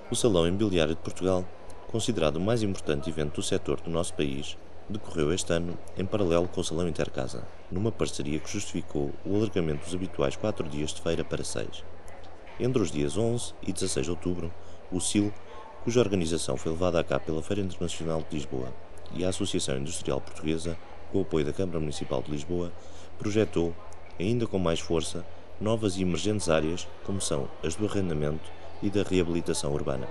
O Salão Imobiliário de Portugal, considerado o mais importante evento do setor do nosso país, decorreu este ano em paralelo com o Salão Intercasa, numa parceria que justificou o alargamento dos habituais 4 dias de feira para 6. Entre os dias 11 e 16 de outubro, o SIL, cuja organização foi levada a cabo pela Feira Internacional de Lisboa e a Associação Industrial Portuguesa, com o apoio da Câmara Municipal de Lisboa, projetou, ainda com mais força, novas e emergentes áreas, como são as do arrendamento e da reabilitação urbana.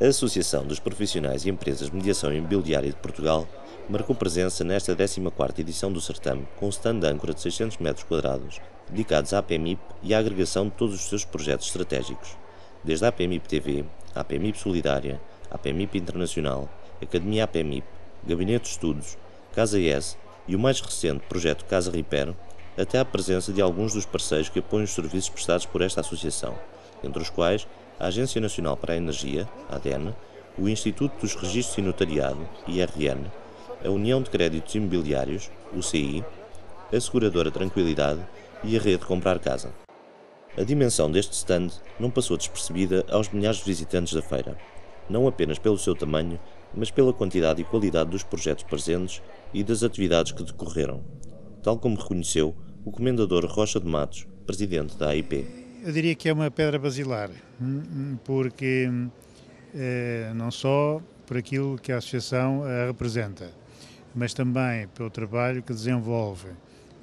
A Associação dos Profissionais e Empresas de Mediação Imobiliária de Portugal marcou presença nesta 14ª edição do certame, com um stand âncora de 600 metros quadrados, dedicados à APMIP e à agregação de todos os seus projetos estratégicos, desde a APMIP TV, a APMIP Solidária, a APMIP Internacional, Academia APMIP, Gabinete de Estudos, Casa ES e o mais recente projeto Casa Repair, até à presença de alguns dos parceiros que apoiam os serviços prestados por esta associação, entre os quais a Agência Nacional para a Energia, ADN, o Instituto dos Registros e Notariado, IRN, a União de Créditos Imobiliários, UCI, a Seguradora Tranquilidade e a Rede Comprar Casa. A dimensão deste stand não passou despercebida aos milhares de visitantes da feira, não apenas pelo seu tamanho, mas pela quantidade e qualidade dos projetos presentes e das atividades que decorreram, tal como reconheceu o Comendador Rocha de Matos, presidente da AIP. Eu diria que é uma pedra basilar, porque não só por aquilo que a associação representa, mas também pelo trabalho que desenvolve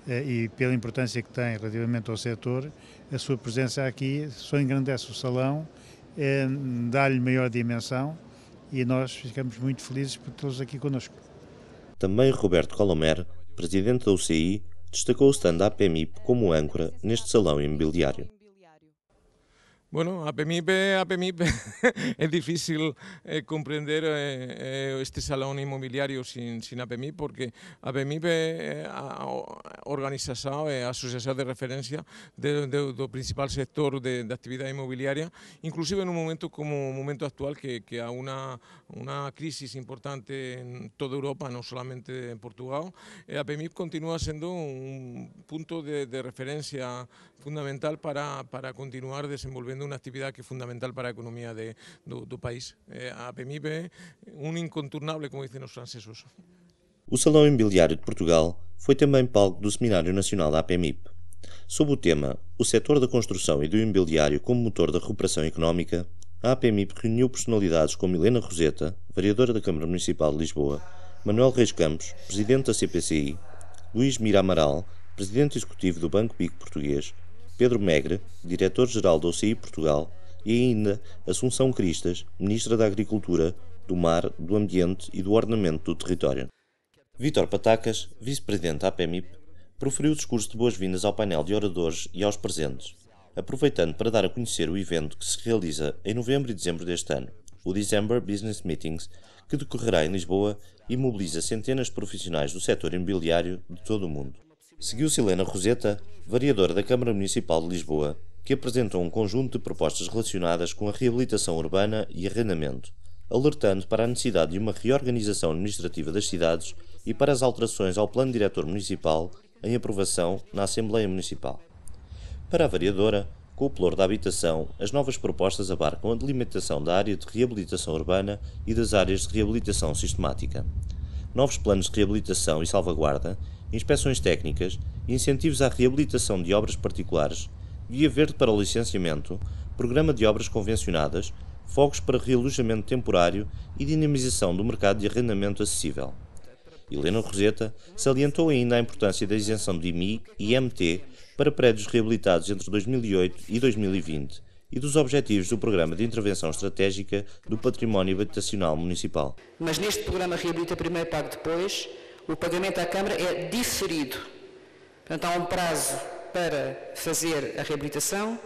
e pela importância que tem relativamente ao setor, a sua presença aqui só engrandece o salão, dá-lhe maior dimensão e nós ficamos muito felizes por tê-los aqui connosco. Também Roberto Colomer, presidente da UCI, destacou o stand da APMIP como âncora neste salão imobiliário. Bueno, APMIP es difícil comprender este salón inmobiliario sin APMIP, porque APMIP é a organización, a asociación de referencia do principal sector de actividad inmobiliaria, inclusive en un momento como o momento actual que há una crisis importante en toda Europa, no solamente en Portugal. APMIP continúa siendo un punto de referencia fundamental para continuar desenvolvendo uma atividade que é fundamental para a economia do país. A APMIP é incontornável, como dizem os franceses. O Salão Imobiliário de Portugal foi também palco do Seminário Nacional da APMIP. Sob o tema O setor da construção e do imobiliário como motor da recuperação económica, a APMIP reuniu personalidades como Helena Roseta, vereadora da Câmara Municipal de Lisboa, Manuel Reis Campos, presidente da CPCI, Luís Mira Amaral, presidente executivo do Banco BIC Português, Pedro Megre, diretor-geral da UCI Portugal, e ainda Assunção Cristas, ministra da Agricultura, do Mar, do Ambiente e do Ordenamento do Território. Vítor Patacas, vice-presidente da APMIP, proferiu o discurso de boas-vindas ao painel de oradores e aos presentes, aproveitando para dar a conhecer o evento que se realiza em novembro e dezembro deste ano, o December Business Meetings, que decorrerá em Lisboa e mobiliza centenas de profissionais do setor imobiliário de todo o mundo. Seguiu-se Helena Roseta, vereadora da Câmara Municipal de Lisboa, que apresentou um conjunto de propostas relacionadas com a reabilitação urbana e arrendamento, alertando para a necessidade de uma reorganização administrativa das cidades e para as alterações ao Plano Diretor Municipal em aprovação na Assembleia Municipal. Para a vereadora, com o pelour da habitação, as novas propostas abarcam a delimitação da área de reabilitação urbana e das áreas de reabilitação sistemática, novos planos de reabilitação e salvaguarda, inspeções técnicas, incentivos à reabilitação de obras particulares, Guia Verde para o licenciamento, programa de obras convencionadas, fogos para realojamento temporário e dinamização do mercado de arrendamento acessível. Helena Roseta salientou ainda a importância da isenção de IMI e IMT para prédios reabilitados entre 2008 e 2020 e dos objetivos do Programa de Intervenção Estratégica do Património Habitacional Municipal. Mas neste programa Reabilita Primeiro, Pague Depois, o pagamento à Câmara é diferido. Portanto, há um prazo para fazer a reabilitação,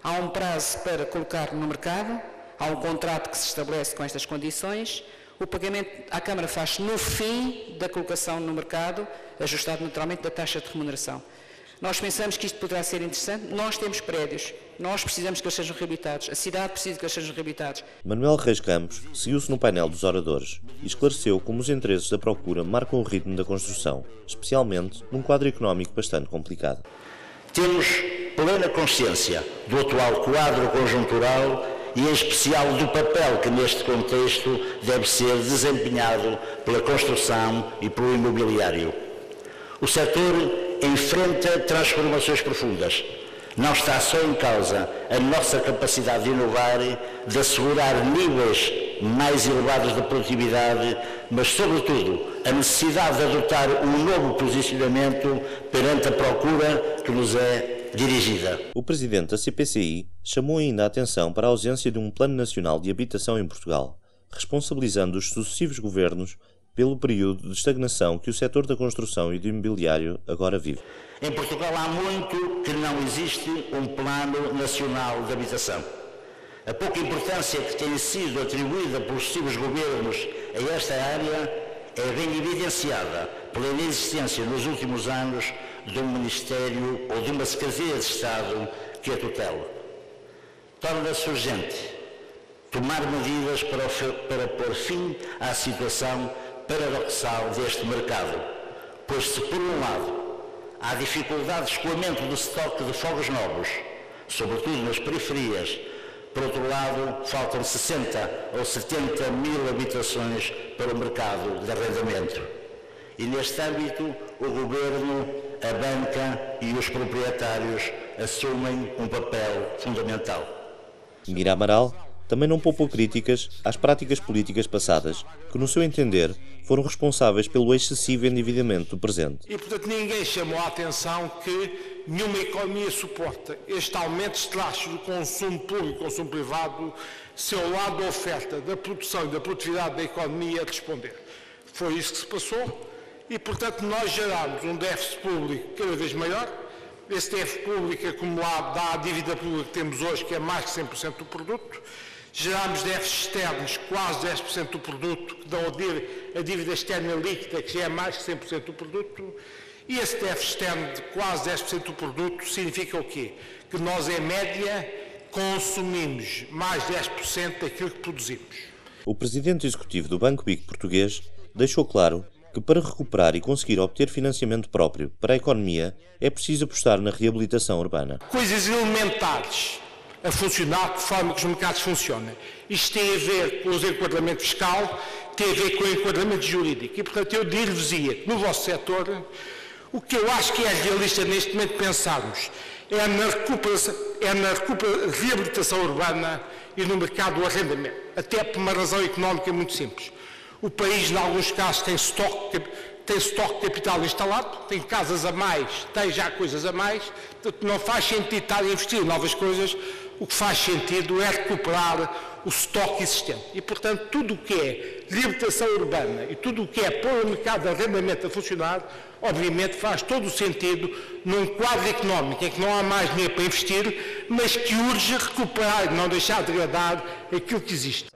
há um prazo para colocar no mercado, há um contrato que se estabelece com estas condições. O pagamento à Câmara faz no fim da colocação no mercado, ajustado naturalmente da taxa de remuneração. Nós pensamos que isto poderá ser interessante. Nós temos prédios, nós precisamos que eles sejam reabilitados, a cidade precisa que eles sejam reabilitados. Manuel Reis Campos seguiu-se no painel dos oradores e esclareceu como os interesses da procura marcam o ritmo da construção, especialmente num quadro económico bastante complicado. Temos plena consciência do atual quadro conjuntural e em especial do papel que neste contexto deve ser desempenhado pela construção e pelo imobiliário. O setor enfrenta transformações profundas. Não está só em causa a nossa capacidade de inovar, de assegurar níveis mais elevados de produtividade, mas, sobretudo, a necessidade de adotar um novo posicionamento perante a procura que nos é dirigida. O presidente da CPCI chamou ainda a atenção para a ausência de um Plano Nacional de Habitação em Portugal, responsabilizando os sucessivos governos pelo período de estagnação que o setor da construção e do imobiliário agora vive. Em Portugal há muito que não existe um Plano Nacional de Habitação. A pouca importância que tem sido atribuída pelos sucessivos governos a esta área é bem evidenciada pela inexistência nos últimos anos de um Ministério ou de uma Secretaria de Estado que a tutela. Torna-se urgente tomar medidas para pôr fim à situação paradoxal deste mercado, pois se por um lado há dificuldade de escoamento do estoque de fogos novos, sobretudo nas periferias, por outro lado faltam 60 ou 70 mil habitações para o mercado de arrendamento. E neste âmbito o Governo, a banca e os proprietários assumem um papel fundamental. Mira Amaral também não poupou críticas às práticas políticas passadas, que, no seu entender, foram responsáveis pelo excessivo endividamento do presente. E, portanto, ninguém chamou a atenção que nenhuma economia suporta este aumento de taxas do consumo público e consumo privado se ao lado da oferta, da produção e da produtividade da economia responder. Foi isso que se passou e, portanto, nós gerámos um déficit público cada vez maior. Esse déficit público acumulado dá a dívida pública que temos hoje, que é mais de 100% do produto. Gerámos déficits externos, quase 10% do produto, que dão a dívida externa líquida, que já é mais que 100% do produto. E esse déficit externo de quase 10% do produto significa o quê? Que nós, em média, consumimos mais 10% daquilo que produzimos. O presidente executivo do Banco BIC português deixou claro que para recuperar e conseguir obter financiamento próprio para a economia é preciso apostar na reabilitação urbana. Coisas elementares a funcionar de forma que os mercados funcionem. Isto tem a ver com o enquadramento fiscal, tem a ver com o enquadramento jurídico. E, portanto, eu dir-vos-ia que no vosso setor, o que eu acho que é realista neste momento pensarmos é na reabilitação urbana e no mercado do arrendamento. Até por uma razão económica muito simples. O país, em alguns casos, tem estoque de capital instalado, tem casas a mais, tem já coisas a mais, portanto não faz sentido estar a investir em novas coisas, o que faz sentido é recuperar o estoque existente. E, portanto, tudo o que é reabilitação urbana e tudo o que é pôr o mercado de arrendamento a funcionar, obviamente faz todo o sentido num quadro económico em que não há mais dinheiro para investir, mas que urge recuperar e não deixar de degradar aquilo que existe.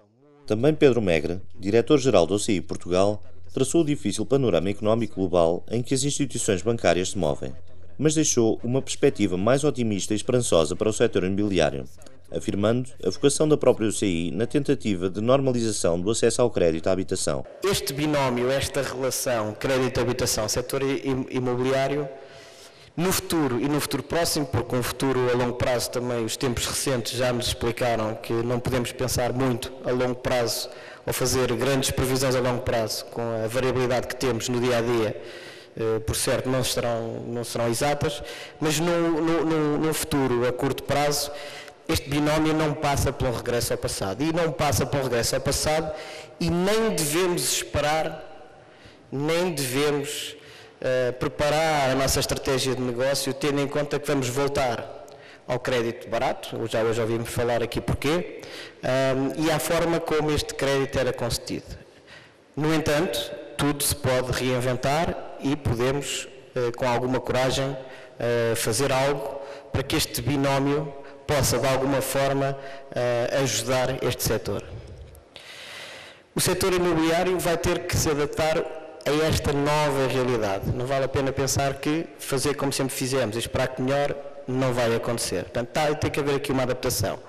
Também Pedro Megre, diretor-geral do OCI Portugal, traçou o difícil panorama económico global em que as instituições bancárias se movem, mas deixou uma perspectiva mais otimista e esperançosa para o setor imobiliário, afirmando a vocação da própria OCI na tentativa de normalização do acesso ao crédito à habitação. Este binómio, esta relação crédito-habitação, setor imobiliário, no futuro e no futuro próximo, porque um futuro a longo prazo também, os tempos recentes já nos explicaram que não podemos pensar muito a longo prazo ou fazer grandes previsões a longo prazo com a variabilidade que temos no dia-a-dia, por certo não serão exatas, mas no futuro a curto prazo este binómio não passa pelo regresso ao passado e não passa pelo regresso ao passado e nem devemos esperar, nem devemos preparar a nossa estratégia de negócio tendo em conta que vamos voltar ao crédito barato, já hoje ouvimos falar aqui porquê, e à forma como este crédito era concedido. No entanto, tudo se pode reinventar e podemos, com alguma coragem, fazer algo para que este binómio possa, de alguma forma, ajudar este setor. O setor imobiliário vai ter que se adaptar a esta nova realidade. Não vale a pena pensar que fazer como sempre fizemos e esperar que melhor não vai acontecer. Portanto, tem que haver aqui uma adaptação.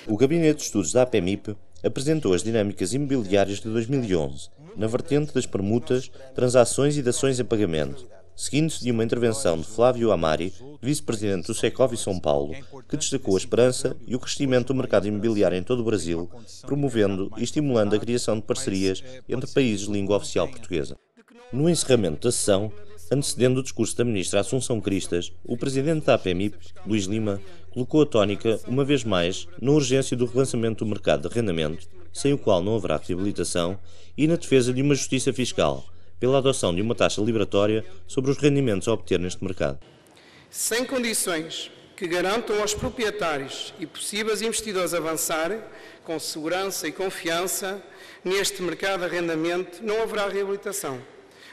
O Gabinete de Estudos da APMIP apresentou as dinâmicas imobiliárias de 2011, na vertente das permutas, transações e dações em pagamento, seguindo-se de uma intervenção de Flávio Amari, vice-presidente do Secov São Paulo, que destacou a esperança e o crescimento do mercado imobiliário em todo o Brasil, promovendo e estimulando a criação de parcerias entre países de língua oficial portuguesa. No encerramento da sessão, antecedendo o discurso da ministra Assunção Cristas, o presidente da APMIP, Luís Lima, colocou a tónica, uma vez mais, na urgência do relançamento do mercado de arrendamento, sem o qual não haverá reabilitação, e na defesa de uma justiça fiscal, pela adoção de uma taxa liberatória sobre os rendimentos a obter neste mercado. Sem condições que garantam aos proprietários e possíveis investidores avançarem com segurança e confiança neste mercado de arrendamento, não haverá reabilitação.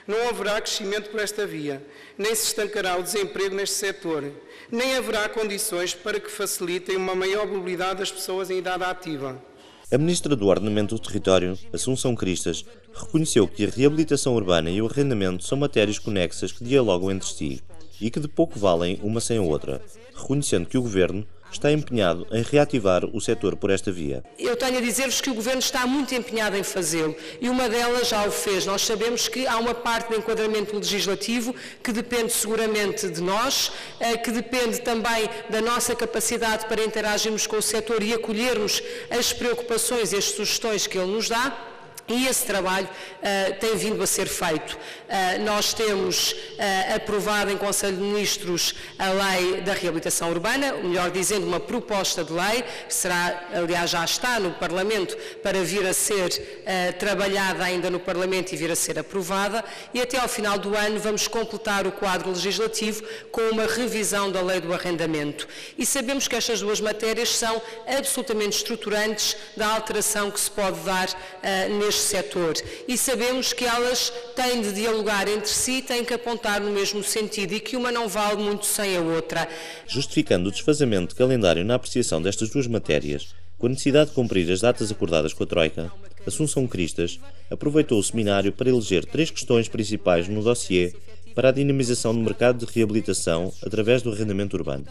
Não haverá crescimento por esta via, nem se estancará o desemprego neste setor, nem haverá condições para que facilitem uma maior mobilidade das pessoas em idade ativa. A ministra do Ordenamento do Território, Assunção Cristas, reconheceu que a reabilitação urbana e o arrendamento são matérias conexas que dialogam entre si e que de pouco valem uma sem a outra, reconhecendo que o Governo está empenhado em reativar o setor por esta via. Eu tenho a dizer-vos que o Governo está muito empenhado em fazê-lo e uma delas já o fez. Nós sabemos que há uma parte do enquadramento legislativo que depende seguramente de nós, que depende também da nossa capacidade para interagirmos com o setor e acolhermos as preocupações e as sugestões que ele nos dá. E esse trabalho tem vindo a ser feito. Nós temos aprovado em Conselho de Ministros a Lei da Reabilitação Urbana, melhor dizendo, uma proposta de lei, que será, aliás, já está no Parlamento, para vir a ser trabalhada ainda no Parlamento e vir a ser aprovada, e até ao final do ano vamos completar o quadro legislativo com uma revisão da Lei do Arrendamento. E sabemos que estas duas matérias são absolutamente estruturantes da alteração que se pode dar neste setor e sabemos que elas têm de dialogar entre si, têm que apontar no mesmo sentido e que uma não vale muito sem a outra. Justificando o desfazamento de calendário na apreciação destas duas matérias, com a necessidade de cumprir as datas acordadas com a Troika, Assunção Cristas aproveitou o seminário para eleger 3 questões principais no dossiê para a dinamização do mercado de reabilitação através do arrendamento urbano.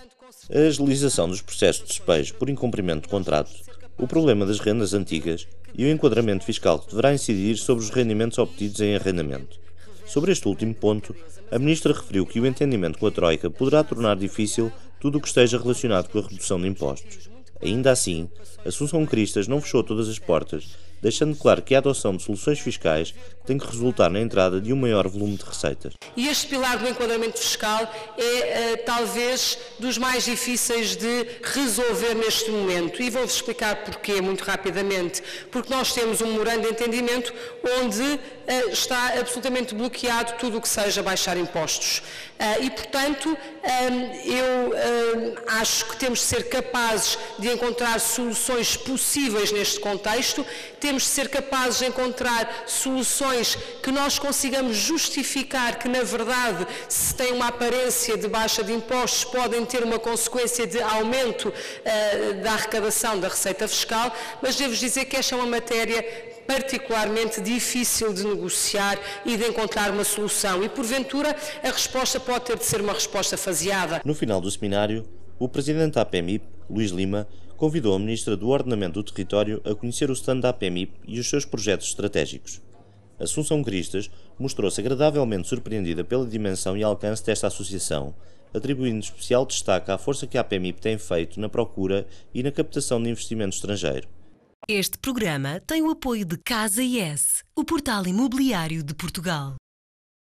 A agilização dos processos de despejo por incumprimento de contrato, o problema das rendas antigas e o enquadramento fiscal que deverá incidir sobre os rendimentos obtidos em arrendamento. Sobre este último ponto, a ministra referiu que o entendimento com a Troika poderá tornar difícil tudo o que esteja relacionado com a redução de impostos. Ainda assim, Assunção Cristas não fechou todas as portas, deixando claro que a adoção de soluções fiscais tem que resultar na entrada de um maior volume de receitas. E este pilar do enquadramento fiscal é talvez dos mais difíceis de resolver neste momento. E vou-vos explicar porquê, muito rapidamente. Porque nós temos um memorando de entendimento onde está absolutamente bloqueado tudo o que seja baixar impostos. E, portanto, eu acho que temos de ser capazes de encontrar soluções possíveis neste contexto, temos de ser capazes de encontrar soluções que nós consigamos justificar que, na verdade, se tem uma aparência de baixa de impostos, podem ter uma consequência de aumento da arrecadação da receita fiscal, mas devo dizer que esta é uma matéria particularmente difícil de negociar e de encontrar uma solução e, porventura, a resposta pode ter de ser uma resposta faseada. No final do seminário, o presidente da APMIP, Luís Lima, convidou a ministra do Ordenamento do Território a conhecer o stand da APMIP e os seus projetos estratégicos. Assunção Cristas mostrou-se agradavelmente surpreendida pela dimensão e alcance desta associação, atribuindo especial destaque à força que a APMIP tem feito na procura e na captação de investimento estrangeiro. Este programa tem o apoio de Casa IS, o portal imobiliário de Portugal.